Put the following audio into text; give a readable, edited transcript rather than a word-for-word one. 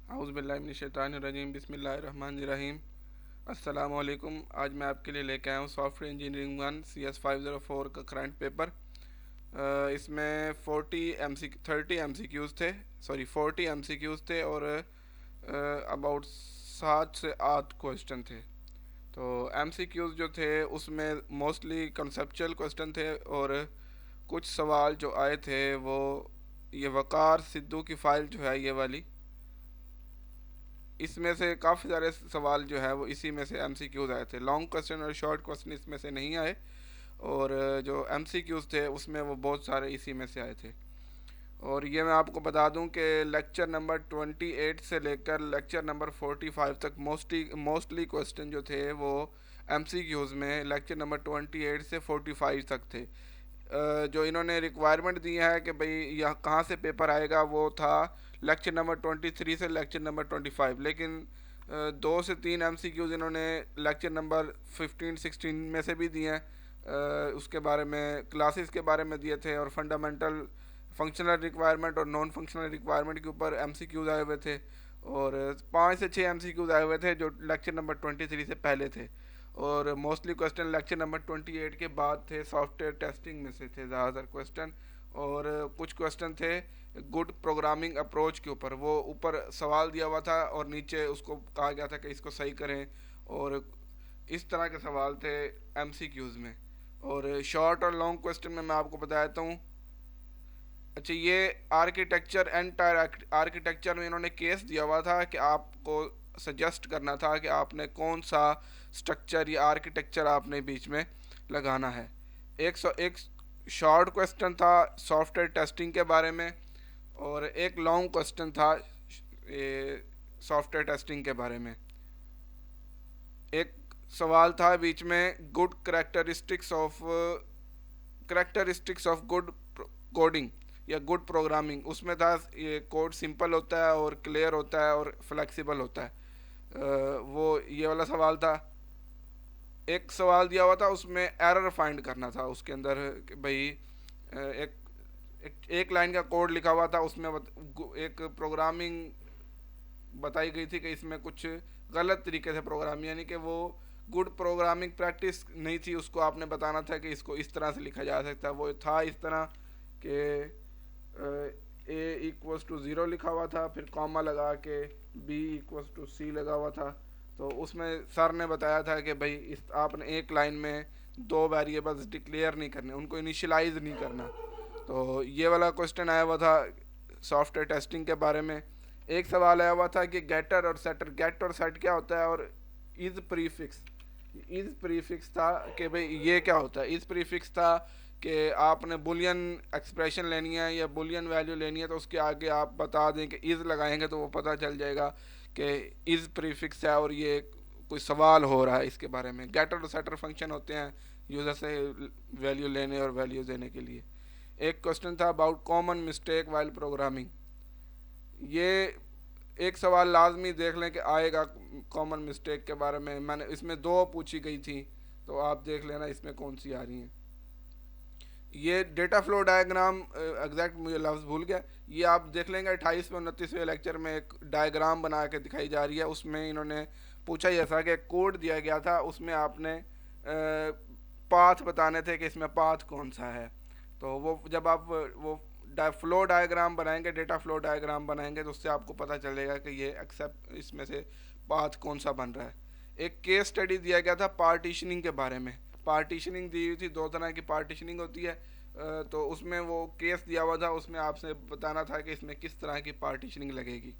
औज़ुबिल्लाहिमिनश्शैतानिर्रजीम बिस्मिल्लाहिर्रहमानिर्रहीम। अस्सलामु अलैकुम। आज मैं आपके लिए लेके आया हूँ सॉफ्टवेयर इंजीनियरिंग 1 CS504 का करंट पेपर। इसमें 30 MCQs थे, सॉरी 40 MCQs थे और अबाउट 7 से 8 क्वेश्चन थे। तो MCQs जो थे उसमें मोस्टली कंसेप्चुअल क्वेश्चन थे और कुछ सवाल जो आए थे वो ये वकार सिद्धू की फ़ाइल जो है ये वाली, इसमें से काफ़ी सारे सवाल जो है वो इसी में से MCQs आए थे। लॉन्ग क्वेश्चन और शॉर्ट क्वेश्चन इसमें से नहीं आए और जो MCQs थे उसमें वो बहुत सारे इसी में से आए थे। और ये मैं आपको बता दूं कि लेक्चर नंबर 28 से लेकर लेक्चर नंबर 45 तक मोस्टली क्वेश्चन जो थे वो MCQs में लेक्चर नंबर 28 से 45 तक थे। जो इन्होंने रिक्वायरमेंट दी है कि भाई यहाँ कहाँ से पेपर आएगा वो था लेक्चर नंबर 23 से लेक्चर नंबर 25, लेकिन 2 से 3 MCQs इन्होंने लेक्चर नंबर 15-16 में से भी दिए हैं। उसके बारे में क्लासेस के बारे में दिए थे और फंडामेंटल फंक्शनल रिक्वायरमेंट और नॉन फंक्शनल रिक्वायरमेंट के ऊपर MCQs आए हुए थे और 5 से 6 MCQs आए हुए थे जो लेक्चर नंबर 23 से पहले थे। और मोस्टली क्वेश्चन लेक्चर नंबर 28 के बाद थे, सॉफ्टवेयर टेस्टिंग में से थे ज़्यादातर क्वेश्चन। और कुछ क्वेश्चन थे गुड प्रोग्रामिंग अप्रोच के ऊपर, वो ऊपर सवाल दिया हुआ था और नीचे उसको कहा गया था कि इसको सही करें। और इस तरह के सवाल थे MCQs में। और शॉर्ट और लॉन्ग क्वेश्चन में मैं आपको बता देता हूँ। अच्छा, ये आर्किटेक्चर एंटायर आर्किटेक्चर में इन्होंने केस दिया हुआ था कि आपको सजेस्ट करना था कि आपने कौन सा स्ट्रक्चर या आर्किटेक्चर आपने बीच में लगाना है। एक शॉर्ट क्वेश्चन था सॉफ्टवेयर टेस्टिंग के बारे में और एक लॉन्ग क्वेश्चन था सॉफ्टवेयर टेस्टिंग के बारे में। एक सवाल था बीच में good characteristics of good coding या गुड प्रोग्रामिंग, उसमें था ये कोड सिंपल होता है और क्लियर होता है और फ्लेक्सिबल होता है। वो ये वाला सवाल था। एक सवाल दिया हुआ था उसमें एरर फाइंड करना था उसके अंदर कि भाई एक लाइन का कोड लिखा हुआ था, उसमें एक प्रोग्रामिंग बताई गई थी कि इसमें कुछ गलत तरीके से प्रोग्राम, यानी कि वो गुड प्रोग्रामिंग प्रैक्टिस नहीं थी, उसको आपने बताना था कि इसको इस तरह से लिखा जा सकता है। वो था इस तरह कि A=0 लिखा हुआ था, फिर कॉमा लगा के B=C लगा हुआ था। तो उसमें सर ने बताया था कि भाई इस आपने एक लाइन में 2 वेरिएबल्स डिक्लेयर नहीं करने, उनको इनिशियलाइज नहीं करना। तो ये वाला क्वेश्चन आया हुआ था सॉफ्टवेयर टेस्टिंग के बारे में। एक सवाल आया हुआ था कि गेटर और सेटर, गेट और सेट क्या होता है, और इज प्रीफिक्स था कि भाई ये क्या होता है। इज प्रीफिक्स था कि आपने बुलियन एक्सप्रेशन लेनी है या बुलियन वैल्यू लेनी है तो उसके आगे आप बता दें कि इज़ लगाएंगे तो वो पता चल जाएगा कि इज़ प्रीफिक्स है और ये कोई सवाल हो रहा है इसके बारे में। गेटर और सेटर फंक्शन होते हैं यूज़र से वैल्यू लेने और वैल्यू देने के लिए। एक क्वेश्चन था about common mistake while programming. ये एक सवाल लाजमी देख लें कि आएगा कॉमन मिस्टेक के बारे में। मैंने इसमें 2 पूछी गई थी तो आप देख लेना इसमें कौन सी आ रही हैं। ये डेटा फ्लो डायग्राम, एग्जैक्ट मुझे लफ्ज़ भूल गया, ये आप देख लेंगे 28वें 29वें लेक्चर में एक डायग्राम बना के दिखाई जा रही है। उसमें इन्होंने पूछा ही ऐसा कि कोड दिया गया था, उसमें आपने पाथ बताने थे कि इसमें पाथ कौन सा है। तो वो जब आप वो फ्लो डायग्राम बनाएंगे, डेटा फ्लो डायग्राम बनाएंगे तो उससे आपको पता चलेगा कि ये एक्सेप्ट इसमें से पाथ कौन सा बन रहा है। एक केस स्टडी दिया गया था पार्टीशनिंग के बारे में। पार्टीशनिंग दी हुई थी, 2 तरह की पार्टीशनिंग होती है। तो उसमें वो केस दिया हुआ था, उसमें आपसे बताना था कि इसमें किस तरह की पार्टीशनिंग लगेगी।